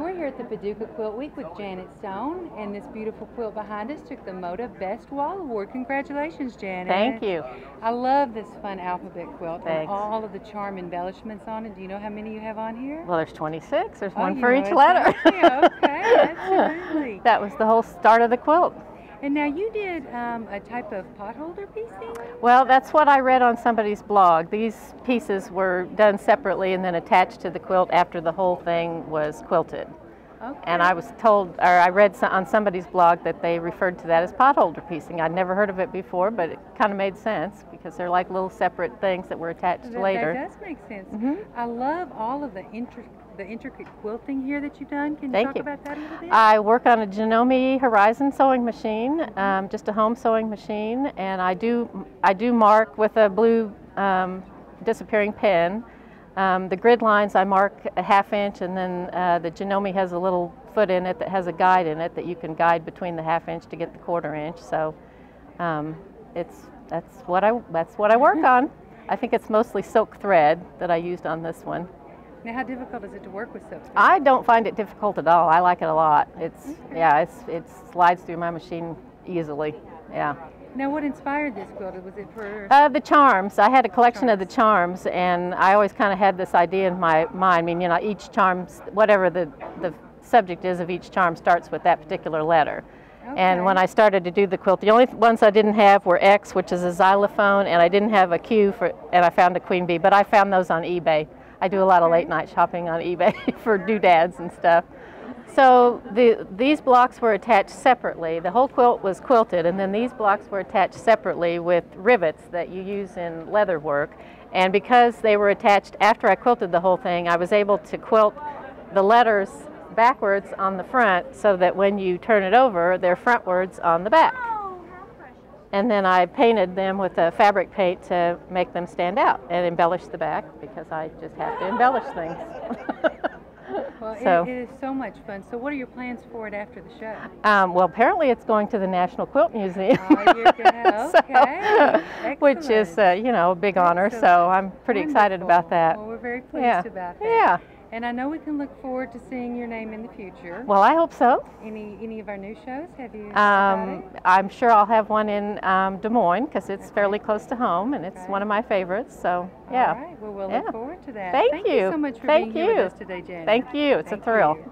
we're here at the Paducah Quilt Week with Janet Stone, and this beautiful quilt behind us took the Moda Best Wall Award. Congratulations, Janet. Thank you. I love this fun alphabet quilt. Thanks. And all of the charm embellishments on it. Do you know how many you have on here? Well, there's 26. There's one you for know each it, letter. don't you? Okay, absolutely. That was the whole start of the quilt. And now you did a type of potholder piecing? Well, that's what I read on somebody's blog. These pieces were done separately and then attached to the quilt after the whole thing was quilted. Okay. And I was told, or I read on somebody's blog that they referred to that as potholder piecing. I'd never heard of it before, but it kind of made sense because they're like little separate things that were attached later. That does make sense. Mm-hmm. I love all of the intricate quilting here that you've done. Can you Thank talk you. about that a little bit? I work on a Janome Horizon sewing machine, just a home sewing machine, and I do mark with a blue disappearing pen. The grid lines I mark a 1/2 inch, and then the Janome has a little foot in it that has a guide in it that you can guide between the 1/2 inch to get the 1/4 inch. So that's what I work on. I think it's mostly silk thread that I used on this one. Now, how difficult is it to work with silk thread? I don't find it difficult at all. I like it a lot. It slides through my machine easily. Yeah. Now, what inspired this quilt? Was it for the charms? I had a collection of the charms, and I always kind of had this idea in my mind. I mean, you know, each charm, whatever the subject is of each charm, starts with that particular letter. Okay. And when I started to do the quilt, the only ones I didn't have were X, which is a xylophone, and I didn't have a Q and I found a queen bee, but I found those on eBay. I do a lot of late night shopping on eBay for doodads and stuff. So these blocks were attached separately. The whole quilt was quilted, and then these blocks were attached separately with rivets that you use in leather work. And because they were attached after I quilted the whole thing, I was able to quilt the letters backwards on the front so that when you turn it over, they're frontwards on the back. And then I painted them with a fabric paint to make them stand out and embellish the back, because I just have to embellish things. Well, So, it is so much fun. So what are your plans for it after the show? well, apparently it's going to the National Quilt Museum. Oh, you're good. Okay. Which is, you know, a big honor, so I'm pretty excited about that. Well, we're very pleased about that. Yeah. And I know we can look forward to seeing your name in the future. Well, I hope so. Any of our new shows? Have you? I'm sure I'll have one in Des Moines, because it's fairly close to home, and it's one of my favorites. So, yeah. All right. Well, we'll look forward to that. Thank you so much for Thank being here with us today, Janet. Thank you. It's a thrill. You.